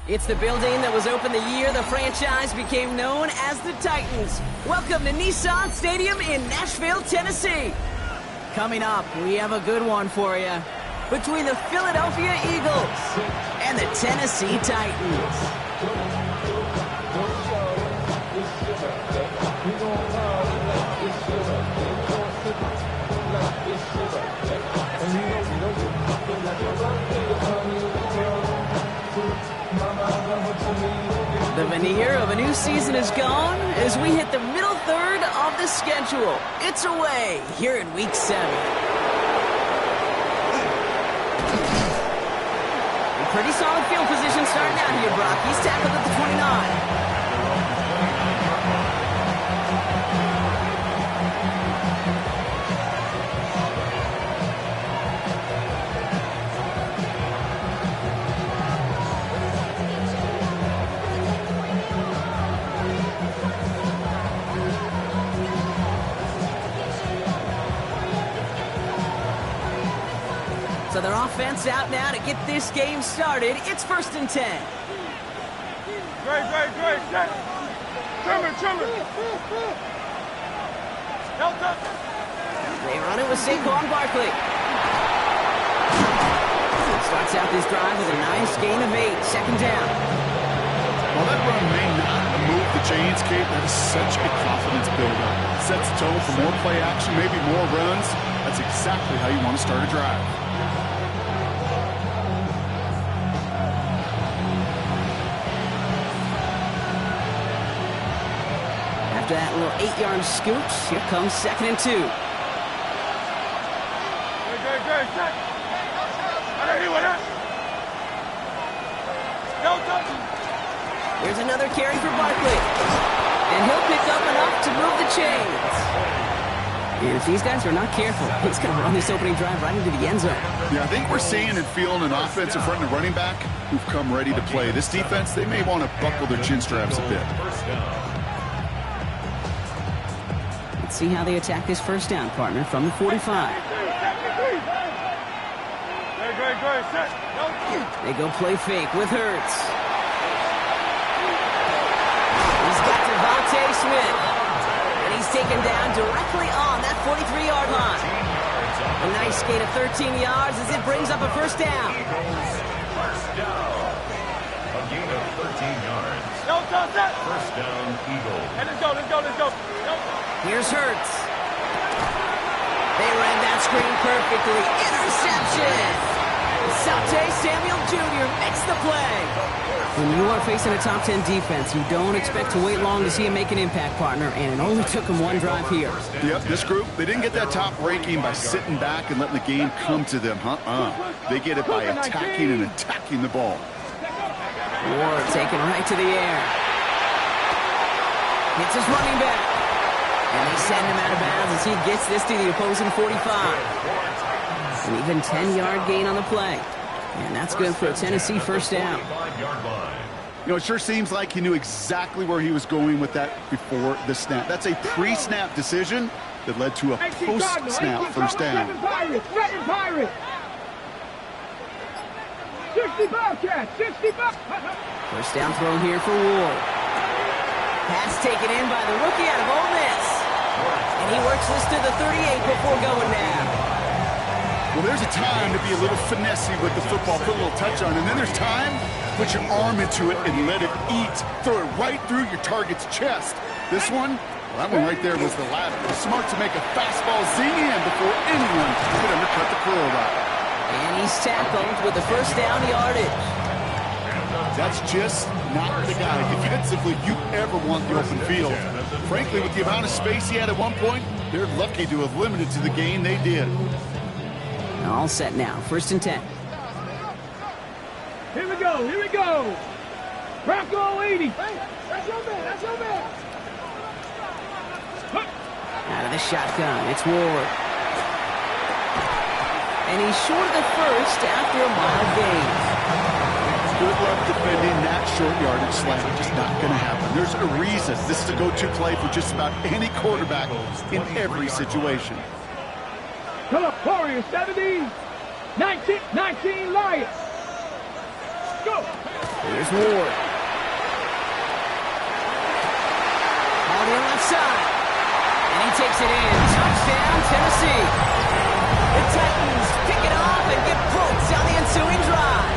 It's the building that was opened the year the franchise became known as the Titans. Welcome to Nissan Stadium in Nashville, Tennessee. Coming up, we have a good one for you. Between the Philadelphia Eagles and the Tennessee Titans. The veneer of a new season is gone as we hit the middle third of the schedule. It's away here in Week 7. A pretty solid field position starting out here, Brock. He's tackled at the 29. So their offense out now to get this game started. It's 1st and 10. Great. Trimmer. Delta. They run it with Saquon Barkley. Starts out this drive with a nice gain of 8. 2nd down. While that run may not move the chains, Kate, that is such a confidence builder. Sets the tone for more play action, maybe more runs. That's exactly how you want to start a drive. After that little 8-yard scooch, here comes 2nd and 2. Great. Here's another carry for Barkley. And he'll pick up enough to move the chains. And if these guys are not careful, he's going to run this opening drive right into the end zone. Yeah, I think we're seeing and feeling an offense in front of the running back who've come ready to play. This defense, they may want to buckle their chin straps a bit. Let's see how they attack this 1st down, partner, from the 45. They go play fake with Hurts. He's got Devontae Smith. And he's taken down directly on that 43-yard line. A nice gain of 13 yards as it brings up a 1st down. First down. A gain of 13 yards. First down, Eagles. Let's go. Here's Hurts. They ran that screen perfectly. Interception! Saute Samuel Jr. makes the play. When you are facing a top 10 defense, you don't expect to wait long to see him make an impact, partner, and it only took him one drive here. Yep, this group, they didn't get that top ranking by sitting back and letting the game come to them. They get it by attacking the ball. Ward taken right to the air. Hits his running back. And they send him out of bounds as he gets this to the opposing 45. An even 10-yard gain on the play. And that's good for a Tennessee 1st down. You know, it sure seems like he knew exactly where he was going with that before the snap. That's a pre-snap decision that led to a post-snap 1st down. 1st down throw here for Ward. Pass taken in by the rookie out of Ole Miss. And he works this to the 38 before going down. Well, there's a time to be a little finessey with the football, put a little touch on, and then there's time to put your arm into it and let it eat. Throw it right through your target's chest. This one, well, that one right there was the latter. It was smart to make a fastball zing in before anyone could undercut the curl route. And he's tackled with the 1st down yardage. That's just not the guy defensively you ever want the open field. Frankly, with the amount of space he had at one point, they're lucky to have limited to the gain they did. All set now. 1st and 10. Here we go. Bronco 80. That's your man. Out of the shotgun, it's Ward. And he's short of the 1st after a mild gain. Good luck defending that short yardage slant. Just not going to happen. There's a reason this is a go-to play for just about any quarterback in every situation. Come on, Warriors, 17, 19, Lions. Go. Here's Ward. On the left side. And he takes it in. Touchdown, Tennessee. The Titans pick it off and get points on the ensuing drive.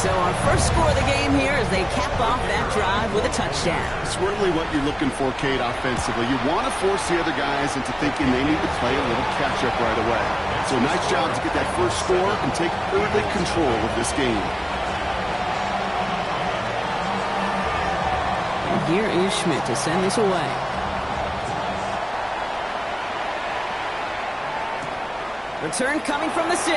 So our first score of the game here as they cap off that drive with a touchdown. It's really what you're looking for, Kate, offensively. You want to force the other guys into thinking they need to play a little catch-up right away. So nice job to get that first score and take early control of this game. And here is Schmidt to send this away. Return coming from the 6.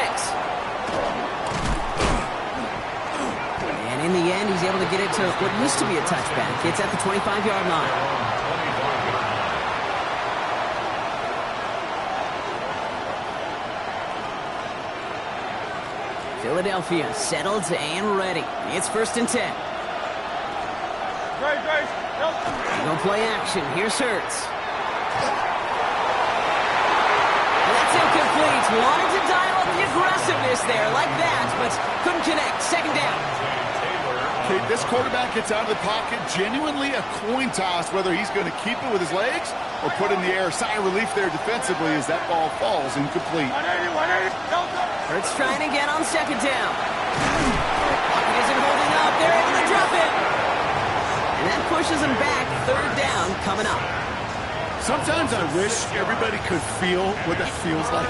In the end, he's able to get it to what used to be a touchback. It's at the 25-yard line. Philadelphia settled and ready. It's 1st and 10. No play action. Here's Hurts. That's incomplete. Wanted to dial up the aggressiveness there like that, but couldn't connect. 2nd down. Okay, this quarterback gets out of the pocket, genuinely a coin toss whether he's going to keep it with his legs or put it in the air. Sigh of relief there defensively as that ball falls incomplete. Hurts trying again on 2nd down. Pocket isn't holding up. They're able to drop it. And that pushes him back. 3rd down coming up. Sometimes I wish everybody could feel what that feels like.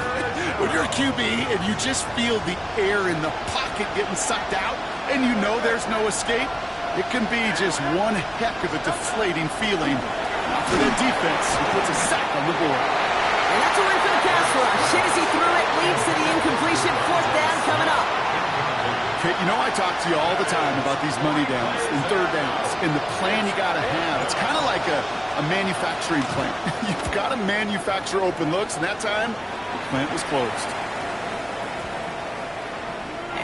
When you're a QB and you just feel the air in the pocket getting sucked out and you know there's no escape, it can be just one heck of a deflating feeling. For the defense, who puts a sack on the board. And that's a win for the pass rush. Hit as he threw it, leads to the incompletion. 4th down coming up. Okay, you know I talk to you all the time about these money downs and 3rd downs and the plan you got to have. It's kind of like a manufacturing plant. You've got to manufacture open looks, and that time, the plant was closed.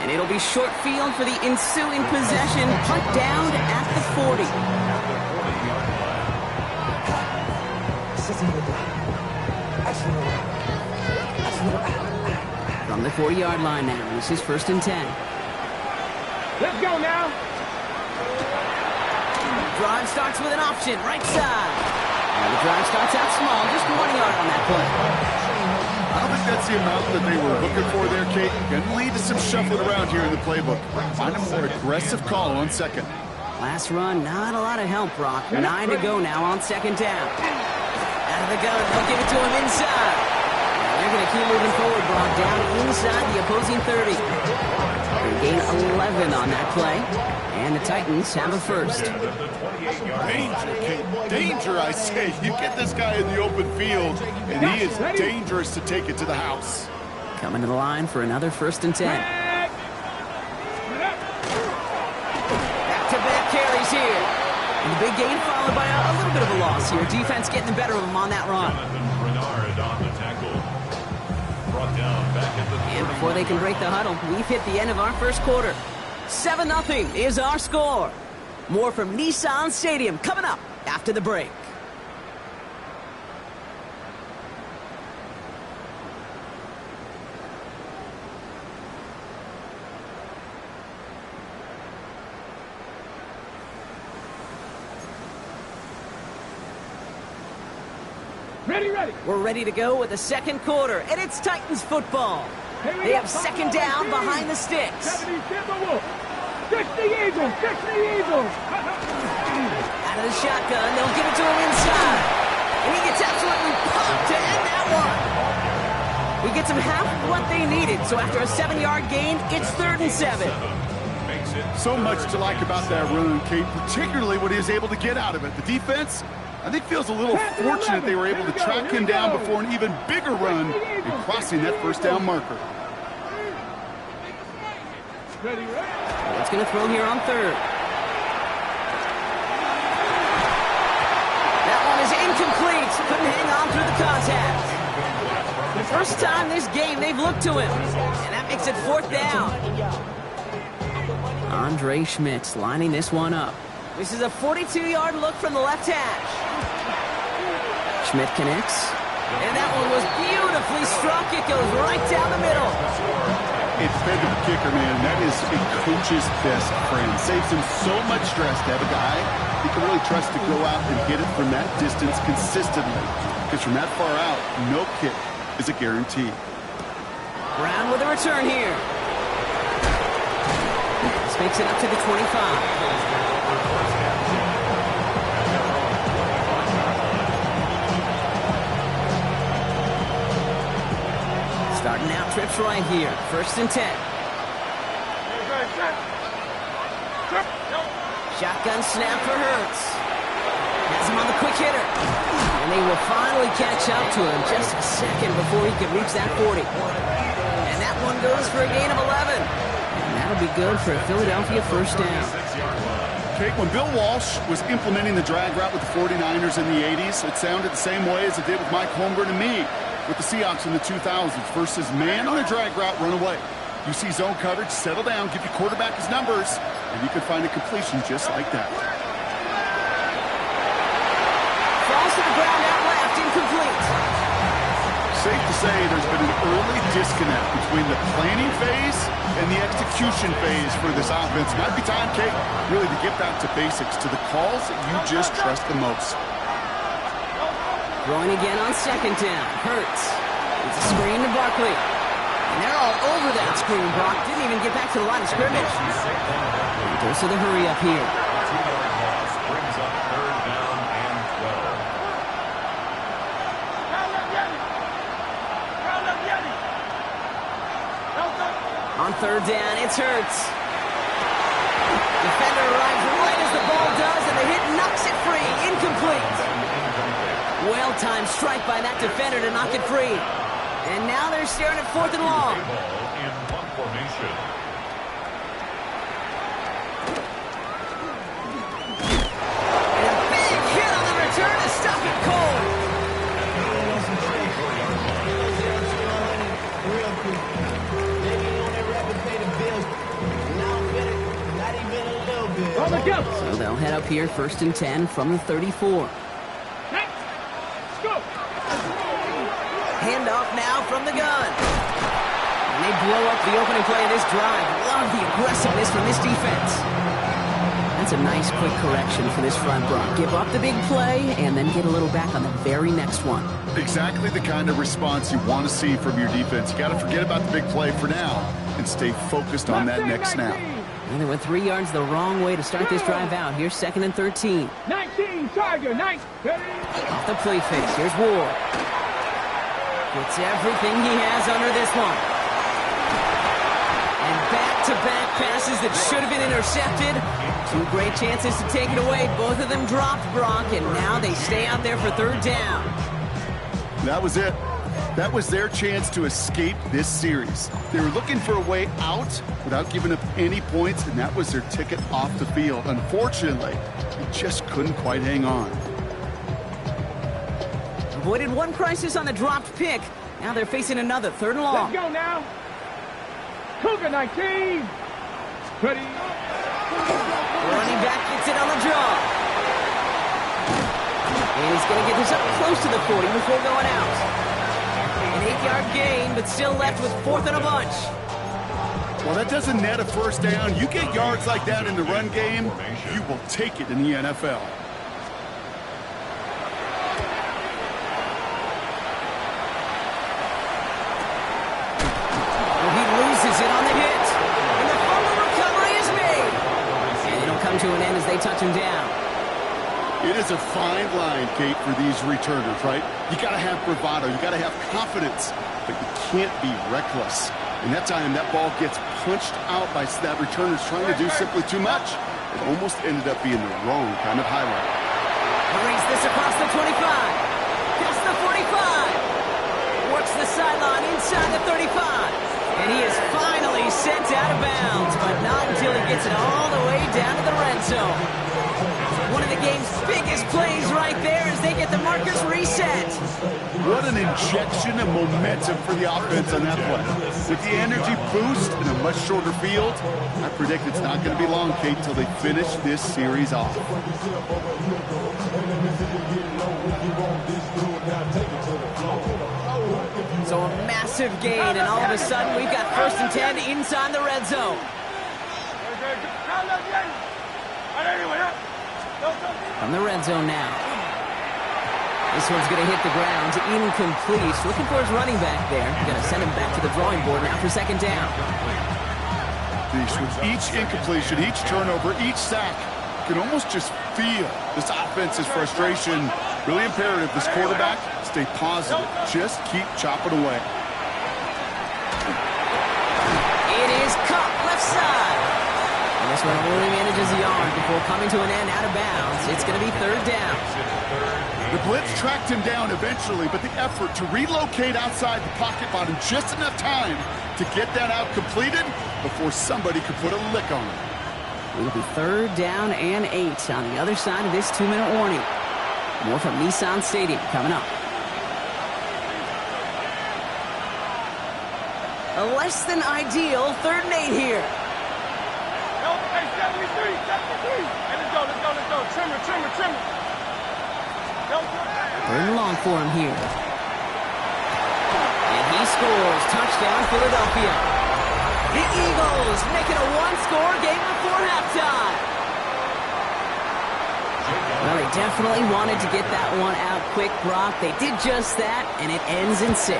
And it'll be short field for the ensuing possession. Punt down at the 40. From the 40-yard line now, this is 1st and 10. Let's go now. Drive starts with an option, right side. And the drive starts out small, just 1 yard on that play. I don't think that's the amount that they were looking for there, Kate. Going to lead to some shuffling around here in the playbook. Find a more aggressive call on 2nd. Last run, not a lot of help, Brock. 9 to go now on 2nd down. Out of the gun, they'll give it to him inside. And they're going to keep moving forward, Brock, down inside the opposing 30. They gain 11 on that play. And the Titans have a first. Danger, Kate. Danger, I say. You get this guy in the open field, and he is dangerous to take it to the house. Coming to the line for another 1st and 10. Back-to-back carries here. And the big gain followed by a little bit of a loss here. Defense getting the better of him on that run. And before they can break the huddle, we've hit the end of our first quarter. 7-0 is our score. More from Nissan Stadium coming up after the break. Ready. We're ready to go with the 2nd quarter, and it's Titans football. They have 2nd down behind the sticks. 70 the Eagles. Out of the shotgun, they'll give it to him inside. And he gets absolutely pumped to end that one. He gets them half of what they needed, so after a 7-yard gain, it's 3rd and 7. So much to like about that run, Kate, particularly what he was able to get out of it. The defense, I think, feels a little fortunate they were able to track him down before an even bigger run and crossing that 1st down marker. It's going to throw here on 3rd. That one is incomplete. Couldn't hang on through the contact. The first time this game they've looked to him. And that makes it 4th down. Andre Schmidt lining this one up. This is a 42-yard look from the left hash. Schmidt connects. And that one was beautifully struck. It goes right down the middle. A defensive kicker, man, that is a coach's best friend. Saves him so much stress to have a guy he can really trust to go out and hit it from that distance consistently. Because from that far out, no kick is a guarantee. Brown with a return here. This makes it up to the 25. Starting out trips right here. 1st and 10. Shotgun snap for Hurts. Has him on the quick hitter. And they will finally catch up to him just a second before he can reach that 40. And that one goes for a gain of 11. And that'll be good for a Philadelphia 1st down. Okay, when Bill Walsh was implementing the drag route with the 49ers in the 80s, it sounded the same way as it did with Mike Holmgren and me with the Seahawks in the 2000s versus man on a drag route, run away. You see zone coverage, settle down, give your quarterback his numbers, and you can find a completion just like that. Falls to the ground out left, incomplete. Safe to say there's been an early disconnect between the planning phase and the execution phase for this offense. Might be time, Kate, really to get back to basics, to the calls that you just trust the most. Throwing again on 2nd down. Hurts. It's a screen to Barkley. And they're all over that screen. Brock didn't even get back to the line of scrimmage. And goes to the hurry up here. Brings up 3rd down and 12. On 3rd down, it's Hurts. Defender arrives right as the ball does, and the hit knocks it free. Incomplete. Well-timed strike by that defender to knock it free. And now they're staring at 4th and long. In punt formation. And a big hit on the return to stop it cold. So they'll head up here 1st and 10 from the 34. Handoff now from the gun. And they blow up the opening play of this drive. Love the aggressiveness from this defense. That's a nice quick correction for this front, Brock. Give up the big play and then get a little back on the very next one. Exactly the kind of response you want to see from your defense. You got to forget about the big play for now and stay focused on that next snap. And they went 3 yards the wrong way to start this drive out. Here's 2nd and 13. 19, Tiger, 19. Off the play face. Here's Ward. Gets everything he has under this one. And back-to-back passes that should have been intercepted. 2 great chances to take it away. Both of them dropped, Brock, and now they stay out there for 3rd down. That was it. That was their chance to escape this series. They were looking for a way out without giving up any points, and that was their ticket off the field. Unfortunately, they just couldn't quite hang on. Avoided one crisis on the dropped pick. Now they're facing another 3rd and long. Let's go now. Cougar 19. Ready. Running back gets it on the draw. And he's going to get this up close to the 40 before going out. An 8-yard gain, but still left with 4th and a bunch. Well, that doesn't net a 1st down. You get yards like that in the run game, you will take it in the NFL. To an end as they touch him down. It is a fine line, Kate, for these returners, right? You got to have bravado, you got to have confidence, but you can't be reckless. And that time, that ball gets punched out by that returner's trying to do simply too much. It almost ended up being the wrong kind of highlight. Brings this across the 25, past the 45, works the sideline inside the 35. And he is finally sent out of bounds, but not until he gets it all the way down to the red zone. One of the game's biggest plays right there as they get the markers reset. What an injection of momentum for the offense on that play. With the energy boost in a much shorter field, I predict it's not going to be long, Kate, until they finish this series off. So a massive gain, and all of a sudden we've got 1st and 10 inside the red zone. From the red zone now. This one's going to hit the ground, incomplete. Looking for his running back there. Going to send him back to the drawing board now for 2nd down. With each incompletion, each turnover, each sack, you can almost just feel this offense's frustration. Really imperative, this quarterback, stay positive. Just keep chopping away. It is caught left side. And this one only manages the yard before coming to an end out of bounds. It's going to be 3rd down. The blitz tracked him down eventually, but the effort to relocate outside the pocket bought him just enough time to get that out completed before somebody could put a lick on it. It'll be 3rd down and 8 on the other side of this 2-minute warning. More from Nissan Stadium coming up. A less than ideal 3rd and 8 here. Hey, 73. Hey, let's go. Trimmer. 3rd and long for him here. And he scores. Touchdown, Philadelphia. The Eagles make it a 1-score game before halftime. Well, they definitely wanted to get that one out quick, Brock. They did just that, and it ends in 6.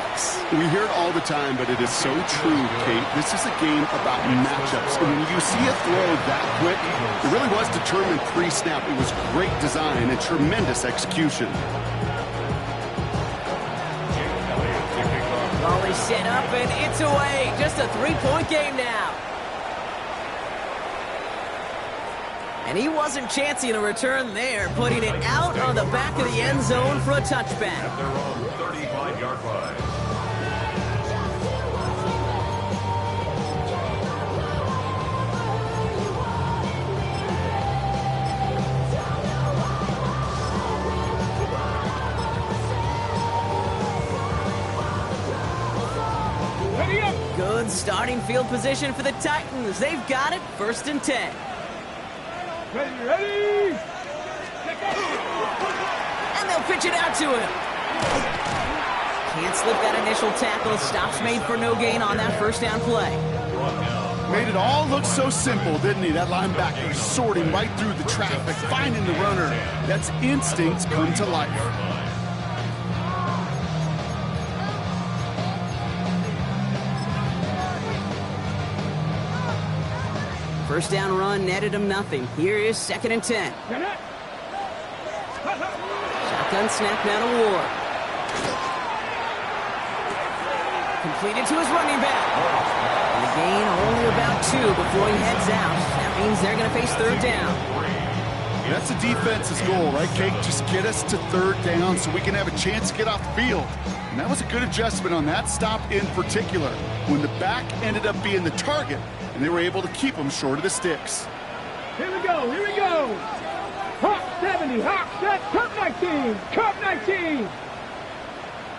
We hear it all the time, but it is so true, Kate. This is a game about matchups. And when you see a throw that quick, it really was determined pre-snap. It was great design and tremendous execution. Volley set up, and it's away. Just a 3-point game now. And he wasn't chancing a return there, putting it out on the back of the end zone for a touchback. At their own 35-yard line. Good starting field position for the Titans. They've got it, 1st and 10. Ready! And they'll pitch it out to him. Can't slip that initial tackle. Stops made for no gain on that 1st down play. Made it all look so simple, didn't he? That linebacker sorting right through the traffic, finding the runner. That's instincts come to life. First down run netted him nothing. Here is 2nd and 10. Shotgun snap now to Ward. Completed to his running back. And the gain only about 2 before he heads out. That means they're going to face 3rd down. That's the defense's goal, right, Kate? Just get us to 3rd down so we can have a chance to get off the field. And that was a good adjustment on that stop in particular, when the back ended up being the target, and they were able to keep him short of the sticks. Here we go. Hawk 70, Hawk set, Cup 19.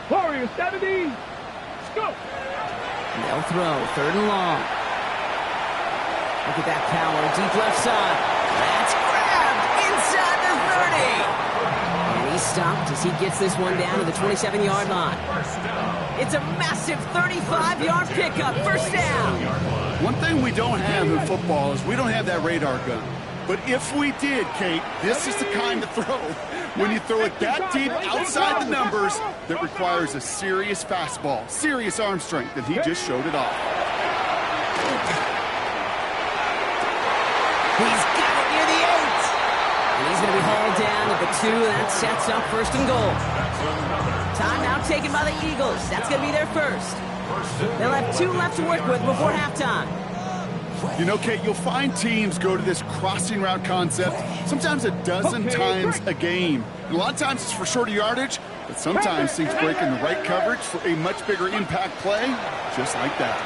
Warrior 70, let's go. They'll throw, 3rd and long. Look at that power, deep left side. That's grabbed inside the 30. And he's stopped as he gets this one down to the 27-yard line. It's a massive 35-yard pickup, 1st down. One thing we don't have in football is we don't have that radar gun. But if we did, Kate, this is the kind of throw, when you throw it that deep outside the numbers, that requires a serious fastball, serious arm strength, and he just showed it off. He's got it near the 8. And he's going to be hauled down at the 2. That sets up 1st and goal. Timeout taken by the Eagles. That's going to be their 1st. They'll have 2 left to work with before halftime. You know, Kate, you'll find teams go to this crossing route concept sometimes a dozen times a game. And a lot of times it's for shorter yardage, but sometimes things break in the right coverage for a much bigger impact play, just like that.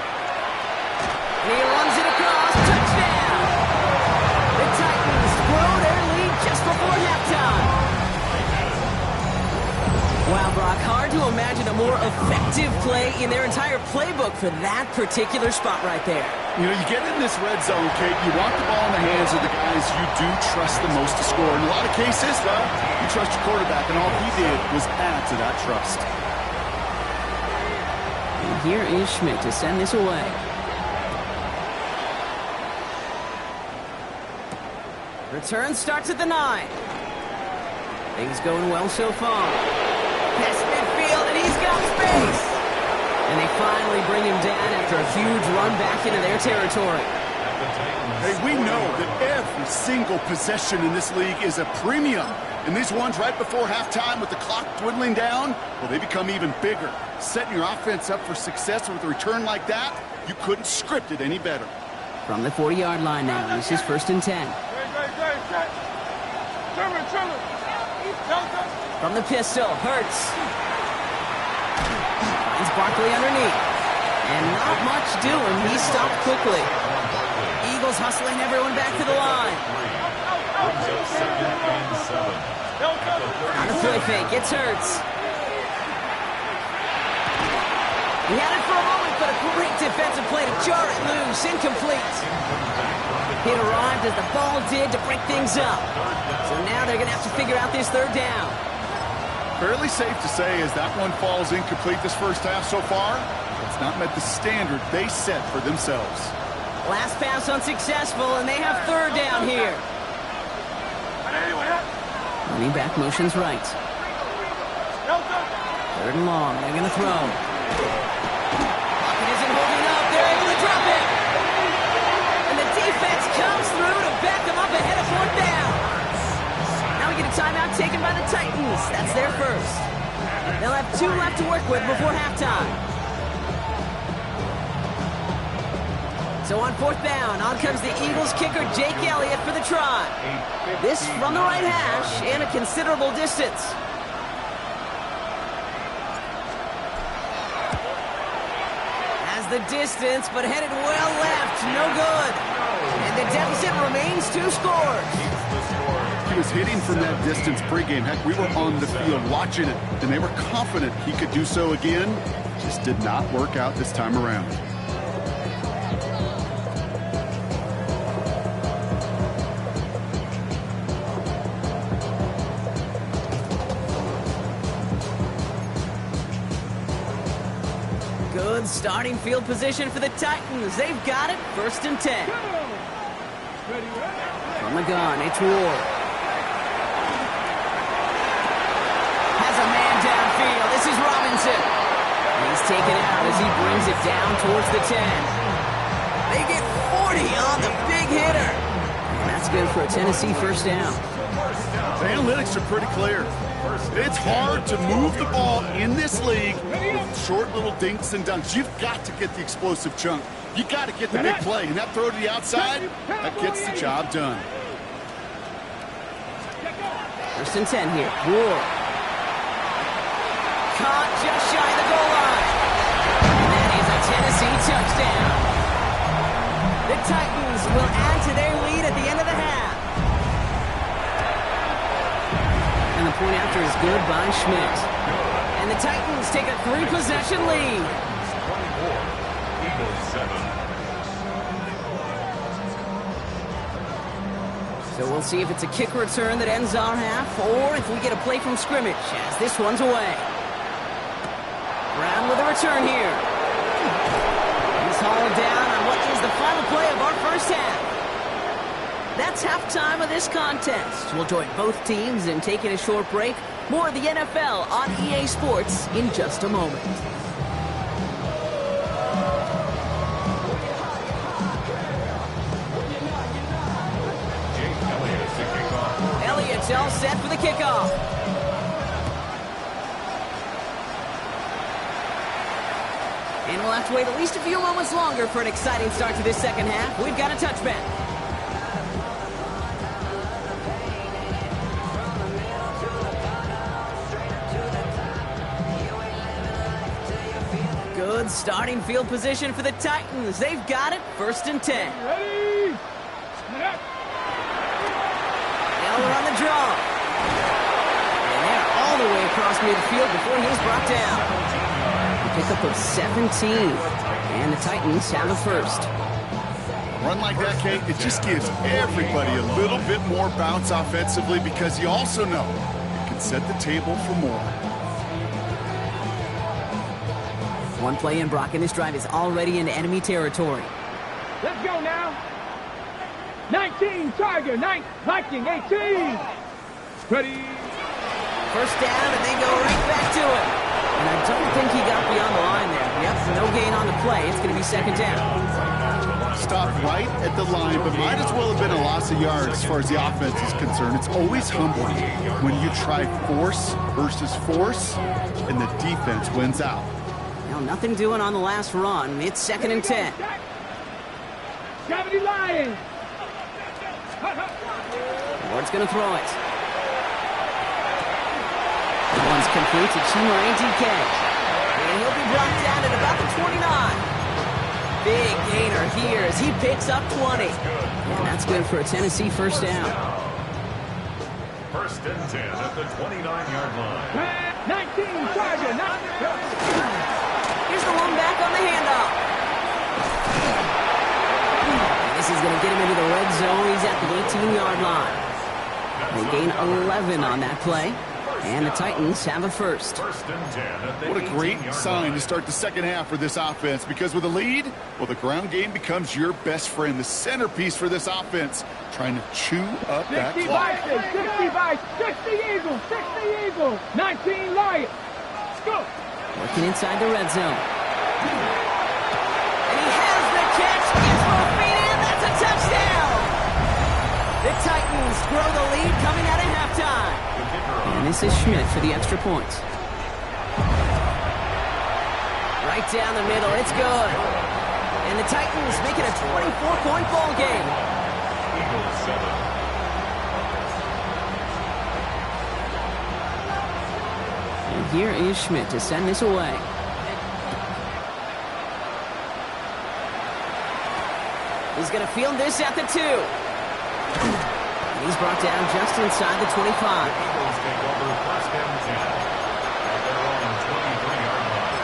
And he runs it across. Touchdown! The Titans grow their lead just before halftime. Wow, Brock, hard to imagine a more effective play in their entire playbook for that particular spot right there. You know, you get in this red zone, Kate, you want the ball in the hands of the guys you do trust the most to score. In a lot of cases, well, you trust your quarterback, and all he did was add to that trust. here is Schmidt to send this away. Return starts at the 9. Things going well so far. Past midfield, and he's got space. And they finally bring him down after a huge run back into their territory. Hey, we know that every single possession in this league is a premium. And these ones right before halftime with the clock dwindling down, well, they become even bigger. Setting your offense up for success with a return like that, you couldn't script it any better. From the 40-yard line now, this is 1st and 10. From the pistol, Hurts. Finds Barkley underneath. And not much doing. He stopped quickly. Eagles hustling everyone back to the line. On a play fake, it's Hurts. He had it for a moment, but a great defensive play to jar it loose. Incomplete. It arrived as the ball did to break things up. So now they're going to have to figure out this 3rd down. Fairly safe to say as that one falls incomplete this first half so far, it's not met the standard they set for themselves. Last pass unsuccessful, and they have 3rd down here. Running back motions right. 3rd and long, they're going to throw. Pocket isn't holding up, they're able to drop it. And the defense comes through to back them up ahead of 4th down. Now we get a timeout taken by the Titans. That's their first. They'll have 2 left to work with before halftime. So on 4th down, on comes the Eagles kicker, Jake Elliott, for the try. This from the right hash and a considerable distance. Has the distance, but headed well left. No good. And the deficit remains 2 scores. He was hitting from that distance pregame. Heck, we were on the field watching it, and they were confident he could do so again. Just did not work out this time around. Good starting field position for the Titans. They've got it, 1st and 10. From the gun, it's Ward. Has a man downfield. This is Robinson. He's taken out as he brings it down towards the 10. They get 40 on the big hitter. And that's good for a Tennessee 1st down. The analytics are pretty clear. It's hard to move the ball in this league with short little dinks and dunks. You've got to get the explosive chunk. You got to get the big play. And that throw to the outside, that gets the job done. 1st and 10 here. Ward. Caught just shy of the goal line. And that is a Tennessee touchdown. The Titans will add to their lead at the end of the half. And the point after is good by Schmidt. And the Titans take a 3-possession lead. Eagles 7. So we'll see if it's a kick return that ends our half, or if we get a play from scrimmage, as this one's away. Brown with a return here. He's hauled down on what is the final play of our first half. That's halftime of this contest. We'll join both teams in taking a short break. More of the NFL on EA Sports in just a moment. Elliott's all set for the kickoff. And we'll have to wait at least a few moments longer for an exciting start to this second half. We've got a touchback. Good starting field position for the Titans. They've got it, 1st and 10. Ready? Eller on the draw. And they're all the way across midfield before he was brought down. A pickup of 17. And the Titans have a first. A run like that, Kate, it just gives everybody a little bit more bounce offensively because you also know it can set the table for more. One play in, Brock, and this drive is already in enemy territory. Let's go now. 19, Tiger, 9, Viking, 18. Ready. First down, and they go right back to it. And I don't think he got beyond the line there. Yep, no gain on the play. It's going to be second down. Stop right at the line, but might as well have been a loss of yards as far as the offense is concerned. It's always humbling when you try force versus force, and the defense wins out. Now, nothing doing on the last run. It's second and 10. Gravity Lions. Ward's going to throw it. One's complete to Chima ATK. And he'll be brought down at about the 29. Big gainer here as he picks up 20. And that's good for a Tennessee first down. First and 10 at the 29-yard line. 19, Tiger, 9. Here's the one back on the handoff. This is going to get him into the red zone. He's at the 18-yard line. They gain 11 on that play. And the Titans have a first. What a great sign to start the second half for this offense, because with a lead, well, the ground game becomes your best friend, the centerpiece for this offense, trying to chew up that 60 clock. 60 Eagles, 60 Eagles, 19 Lions. Let's go. Working inside the red zone. And he has the catch, gets both feet in, that's a touchdown! The Titans grow the lead coming out of halftime. And this is Schmidt for the extra point. Right down the middle, it's good. And the Titans make it a 24-point ball game. Eagles 7. And here is Schmidt to send this away. He's going to field this at the 2. And he's brought down just inside the 25. Eagles take over first and 10 at their own 23-yard line.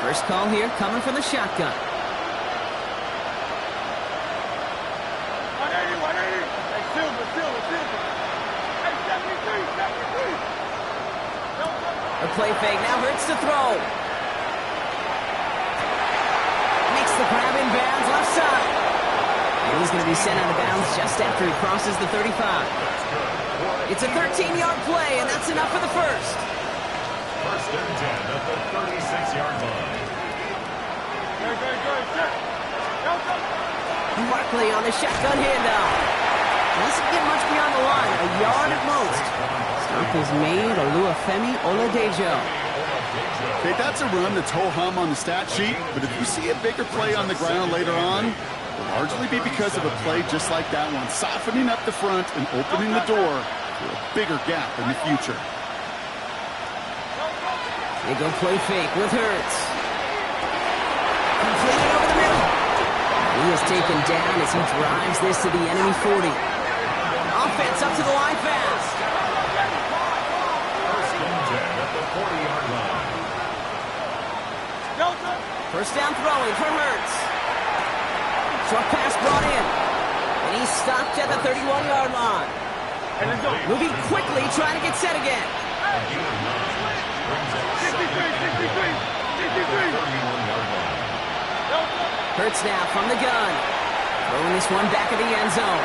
First call here coming from the shotgun. 180, 180. Hey, Silver. Hey, 73. A play fake now hurts to throw. Makes the grab in bounds left side. And he's going to be sent out of bounds just after he crosses the 35. It's a 13-yard play, and that's enough for the first. First and 10 at the 36-yard line. Barkley on the shotgun handoff. Doesn't get much beyond the line, a yard at most. Stop is made, Oluwafemi Oladejo. Okay, that's a run that's ho-hum on the stat sheet, but if you see a bigger play on the ground later on, it will largely be because of a play just like that one, softening up the front and opening the door for a bigger gap in the future. They go play fake with Hurts. Completed over the middle. He is taken down as he drives this to the enemy 40. Offense up to the line fast. First and 10 at the 40-yard line. First down throwing for Hurts. Short pass brought in. And he's stopped at the 31-yard line. Moving quickly, trying to get set again. 63. Hurts now from the gun. Throwing this one back in the end zone.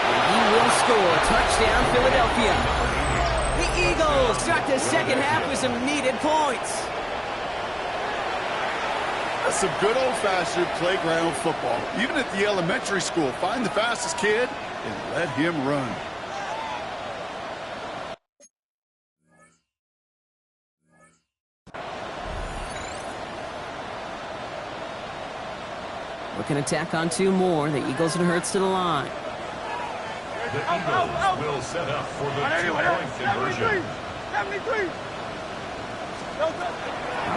And he will score. Touchdown, Philadelphia. The Eagles start the second half with some needed points. That's some good old-fashioned playground football. Even at the elementary school, find the fastest kid and let him run. Looking to tack on 2 more. The Eagles and Hurts to the line. The Eagles will set up for the 2-point conversion. 73. All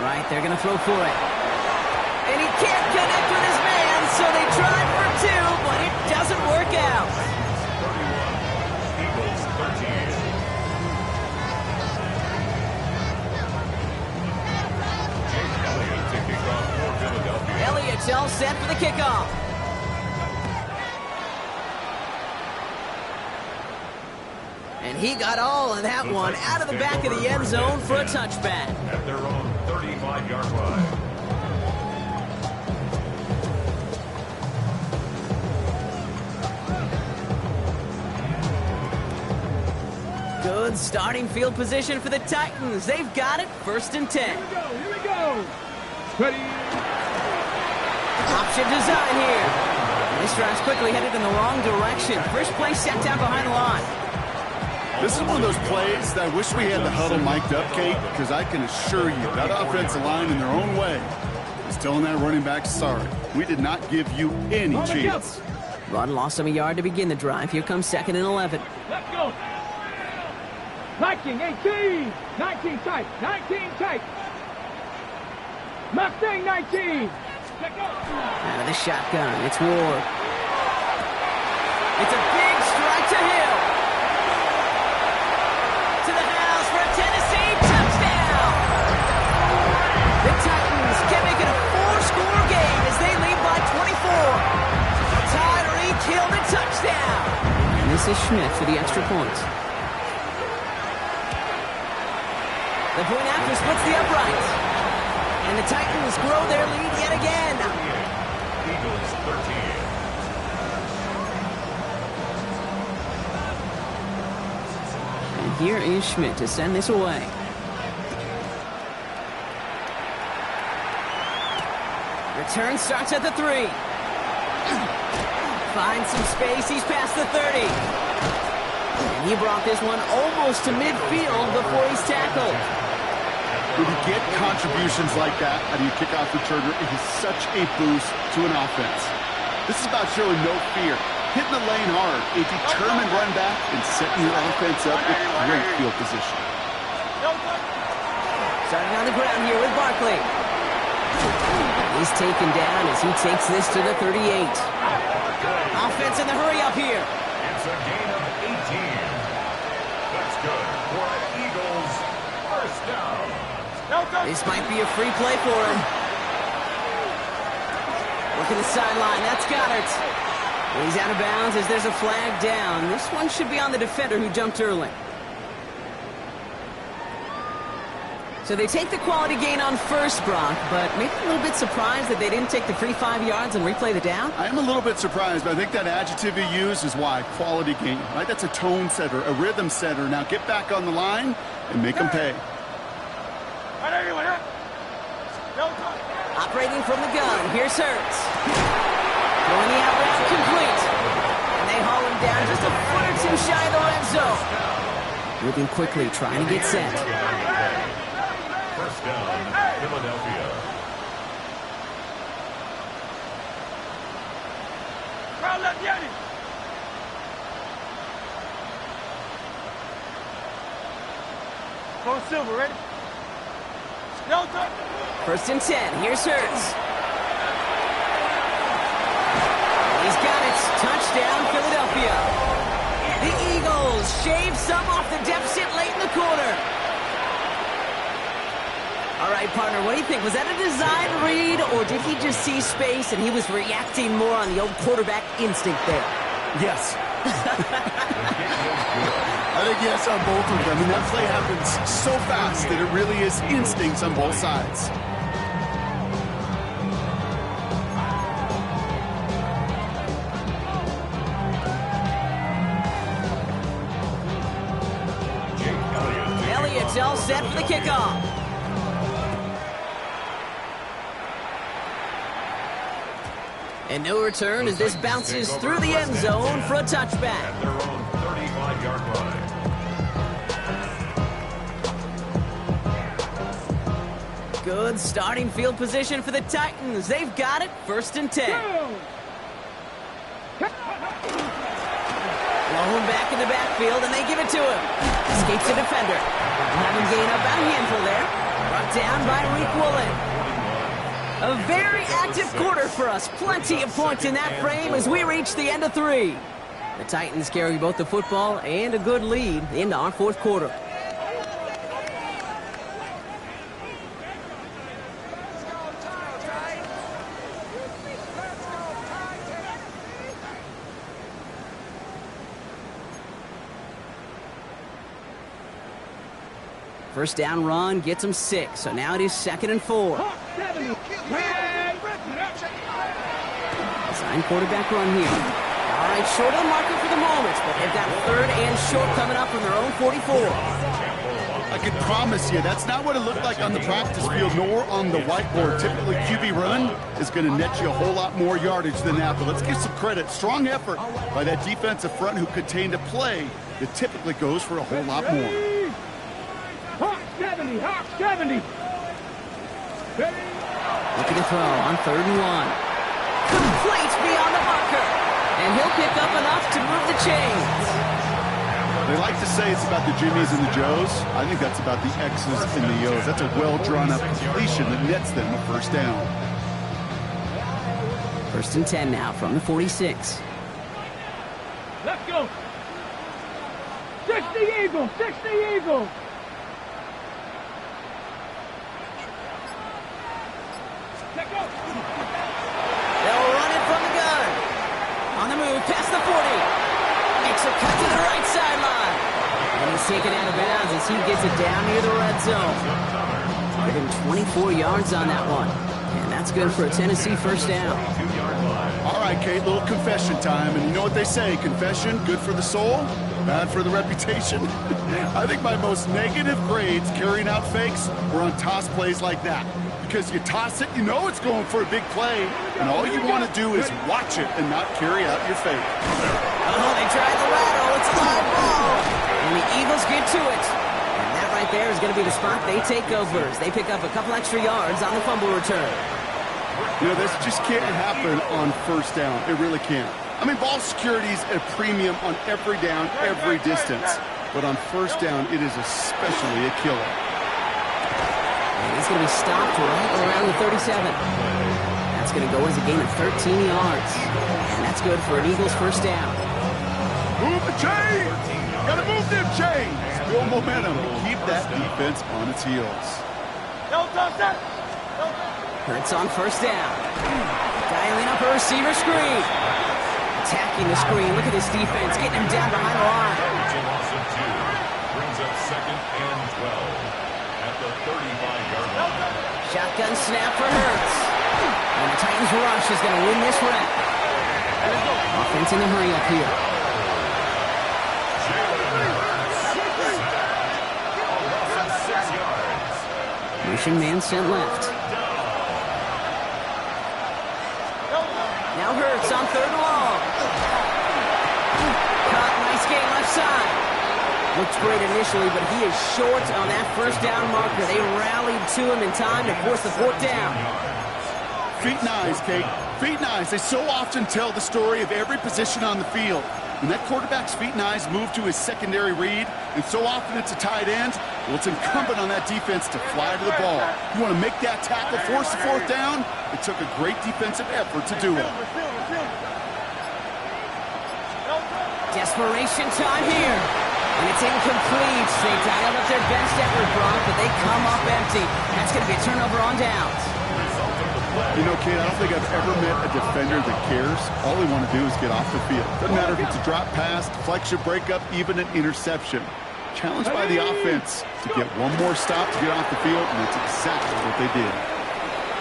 right, they're going to throw for it. And he can't connect with his man, so they tried for 2, but it doesn't work out. 31. Eagles 13. Jake Elliott to kick off for Philadelphia. Elliott's all set for the kickoff. And he got all of that one out of the back of the end zone for a touchback. At their own 35-yard line. Good starting field position for the Titans. They've got it, 1st and 10. Here we go. Ready. Option design here. This drive's quickly headed in the wrong direction. First play set down behind the line. This is one of those plays that I wish we had the huddle mic'd up, Kate, because I can assure you that offensive line in their own way is telling that running back, sorry, we did not give you any chance. Run lost him a yard to begin the drive. Here comes 2nd and 11. Let's go. 19, 18. 19 tight. 19 tight. Mustang 19. Let's go. Out of the shotgun, it's Ward. It's a big strike to Hill. To the house for a Tennessee touchdown. The Titans can make it a 4-score game as they lead by 24. Tyreek Hill the touchdown. And this is Schmidt for the extra point. The point after splits the upright. And the Titans grow their lead yet again. Eagles 13. And here is Schmidt to send this away. Return starts at the 3. Finds some space. He's past the 30. And he brought this one almost to midfield before he's tackled. When you get contributions like that out of your kickoff returner, it is such a boost to an offense. This is about showing no fear, hitting the lane hard, a determined run back, and setting your offense up with great field position. Starting on the ground here with Barkley. He's taken down as he takes this to the 38. Offense in the hurry up here. It's a gain of 18. That's good for an Eagles first down. This might be a free play for him. Look at the sideline. That's Goddard. He's out of bounds as there's a flag down. This one should be on the defender who jumped early. So they take the quality gain on first, Brock, but maybe a little bit surprised that they didn't take the free 5 yards and replay the down? I am a little bit surprised, but I think that adjective you use is why. Quality gain, right? That's a tone setter, a rhythm setter. Now get back on the line and make them pay. Operating from the gun, here's Hurts. Throwing the out route complete. And they haul him down just a foot or two shy of the red zone. Moving quickly, trying to get set. First down, Philadelphia. Go Silver, ready? 1st and 10, here's Hurts. He's got it, touchdown Philadelphia. The Eagles shave some off the deficit late in the quarter. All right, partner, what do you think? Was that a design read, or did he just see space and he was reacting more on the old quarterback instinct there? Yes. I think yes on both of them. I mean, that play happens so fast that it really is instincts on both sides. Elliott's all set for the kickoff. And no return as this bounces through the end zone for a touchback. At their own 35-yard line. Good starting field position for the Titans. They've got it, 1st and 10. Blown back in the backfield, and they give it to him. Escapes the defender. Have him gain up a handful there. Brought down by Reek Woolen. A very active quarter for us. Plenty of points in that frame as we reach the end of 3. The Titans carry both the football and a good lead into our 4th quarter. First down run gets him 6, so now it is 2nd and 4. Sign quarterback run here. All right, short of the marker for the moment, but they've got 3rd and short coming up from their own 44. I can promise you, that's not what it looked like on the practice field nor on the whiteboard. Typically, QB run is going to net you a whole lot more yardage than that, but let's give some credit. Strong effort by that defensive front who contained a play that typically goes for a whole lot more. Hawk 70, Hawk 70. Looking to throw on 3rd and 1. Complete beyond the marker, and he'll pick up enough to move the chains. They like to say it's about the Jimmies and the Joes. I think that's about the X's and the O's. That's a well-drawn-up completion that nets them a first down. 1st and 10 now from the 46. Let's go. 60 Eagles, 60 Eagles. Let's go. They'll run it from the gun. On the move, past the 40. Makes a cut to the right sideline. And he's taken out of bounds as he gets it down near the red zone. Give him 24 yards on that one. And that's good for a Tennessee first down. All right, Kate, little confession time. And you know what they say, confession, good for the soul, bad for the reputation. I think my most negative grades carrying out fakes were on toss plays like that. Because you toss it, you know it's going for a big play, and all you want to do is watch it and not carry out your fake. Oh, they tried the rattle. It's a live ball. And the Eagles get to it. And that right there is going to be the spot they take over as they pick up a couple extra yards on the fumble return. You know, this just can't happen on first down. It really can't. I mean, ball security's a premium on every down, every distance. But on first down, it is especially a killer. And he's going to be stopped right around the 37. That's going to go as a gain of 13 yards. And that's good for an Eagles first down. Move the chains! Gotta move them chains! Build momentum. Keep that defense on its heels. Hurts on first down. Dialing up a receiver screen. Attacking the screen. Look at this defense. Getting him down behind the line. Brings up 2nd and 12 at the 35-yard line. Shotgun snap for Hurts. And the Titans rush is going to win this rep. Offense in the hurry up here. Mission man sent left. Now Hurts on 3rd and long. Caught, nice gain left side. Looked great initially, but he is short on that first down marker. They rallied to him in time to force the 4th down. Feet and eyes, Kate. Feet and eyes. They so often tell the story of every position on the field. When that quarterback's feet and eyes move to his secondary read, and so often it's a tight end, well, it's incumbent on that defense to fly to the ball. You want to make that tackle, force the 4th down? It took a great defensive effort to do it. Desperation time here. And it's incomplete. They dialed up their best effort, Brock, but they come up empty. That's going to be a turnover on downs. You know, Kate, I don't think I've ever met a defender that cares. All they want to do is get off the field. Doesn't matter if it's a drop pass, deflection, breakup, even an interception. Challenged by the offense to get one more stop to get off the field, and that's exactly what they did.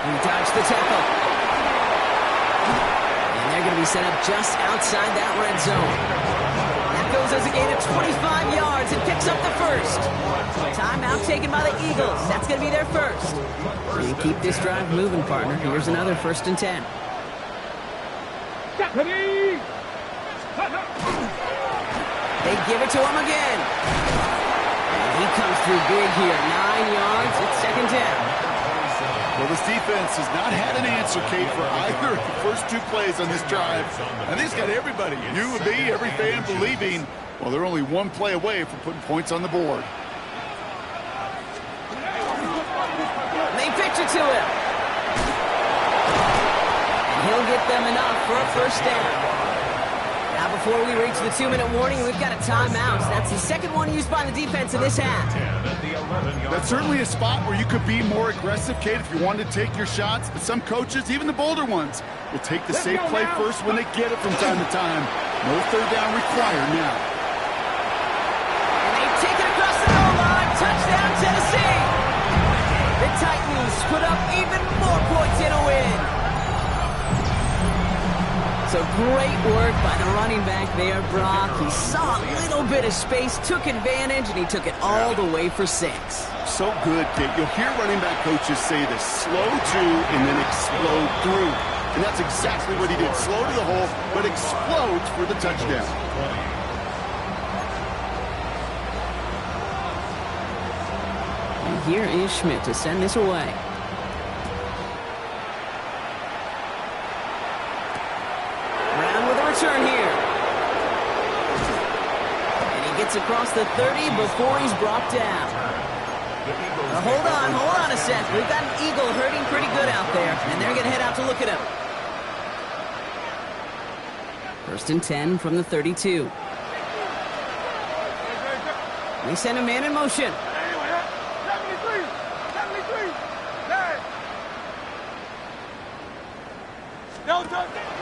And dodged the tackle. And they're going to be set up just outside that red zone. That goes as a gain of 25 yards and picks up the first. Timeout taken by the Eagles. That's going to be their first. You keep this drive moving, partner. Here's another 1st and 10. They give it to him again. And he comes through big here. 9 yards. It's 2nd down. Well, this defense has not had an answer, Kate, for either of the first 2 plays on this drive. And it's got everybody, you and me, every fan believing, well, they're only 1 play away from putting points on the board. They pitch it to him. And he'll get them enough for a first down. Now, before we reach the 2-minute warning, we've got a timeout. That's the 2nd one used by the defense in this half. That's certainly a spot where you could be more aggressive, Kate, if you wanted to take your shots. But some coaches, even the bolder ones, will take the safe play first when they get it from time to time. No 3rd down required now. And they take it across the goal line. Touchdown, Tennessee. So great work by the running back there, Brock. He saw a little bit of space, took advantage, and he took it all the way for 6. So good, Kate. You'll hear running back coaches say this: slow to and then explode through. And that's exactly what he did. Slow to the hole, but explodes for the touchdown. And here is Schmidt to send this away. Return here. And he gets across the 30 before he's brought down. Now hold on a sec. We've got an Eagle hurting pretty good out there, and they're going to head out to look at him. 1st and 10 from the 32. They send a man in motion.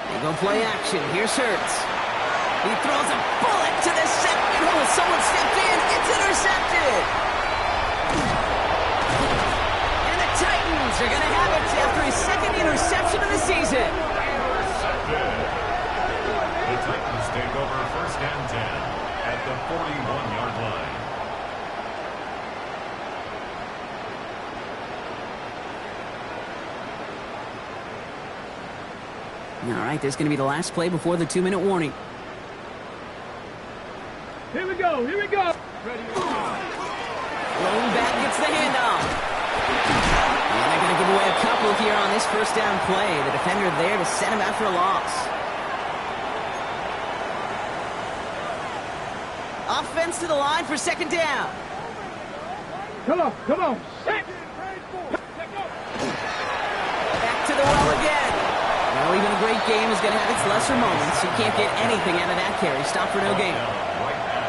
They go play action. Here's Hurts. He throws a bullet to the second hole. Someone stepped in. It's intercepted. And the Titans are going to have it after his 2nd interception of the season. Intercepted. The Titans take over 1st and 10 at the 41-yard line. All right, this is going to be the last play before the 2-minute warning. Here we go. Lone back gets the handoff. And they're going to give away a couple here on this 1st down play. The defender there to send him out for a loss. Offense to the line for 2nd down. Come on. Set. Back to the well again. Well, even a great game is going to have its lesser moments. You can't get anything out of that carry. Stop for no gain.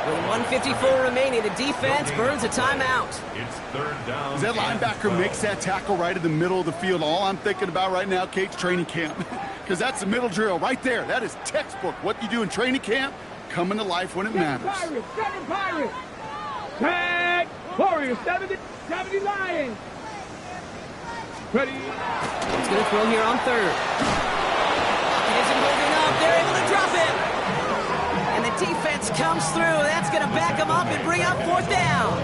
With 1:54 remaining, the defense burns a timeout. It's 3rd down. As that linebacker makes that tackle right in the middle of the field, all I'm thinking about right now, Kate's training camp. Because that's the middle drill right there. That is textbook. What you do in training camp, coming to life when it matters. Seven Pirates. Tag. Warriors, 70 Lions. Ready. He's going to throw here on 3rd. Isn't holding up. They're able to drop it. And the defense comes through. That's going to back them up and bring up 4th down.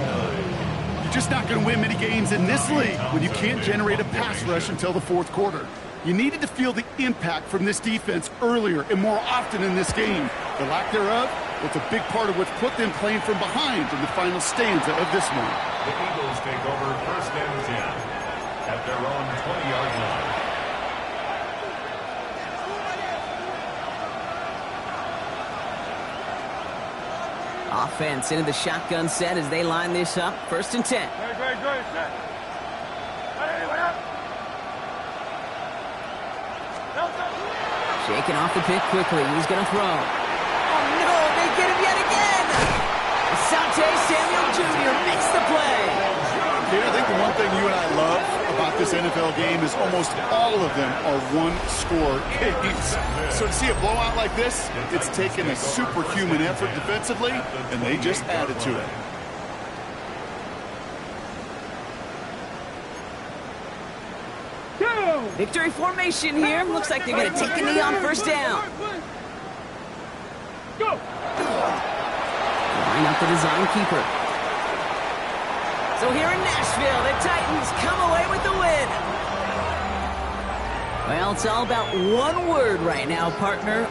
You're just not going to win many games in this league when you can't generate a pass rush until the 4th quarter. You needed to feel the impact from this defense earlier and more often in this game. The lack thereof was a big part of what's put them playing from behind in the final stanza of this one. The Eagles take over 1st and 10 at their own 20-yard line. Offense into the shotgun set as they line this up. 1st and 10. Shaking off the pick quickly. He's going to throw. Oh, no. They get him yet again. Samuel Jr. makes the play. I think the one thing you and I love about this NFL game is almost all of them are one-score games. So to see a blowout like this, it's taken a superhuman effort defensively, and they just added to it. Victory formation here. Looks like they're going to take a knee on 1st down. Go. Line up the design keeper. So here in Nashville, the Titans come away with the win. Well, it's all about one word right now, partner.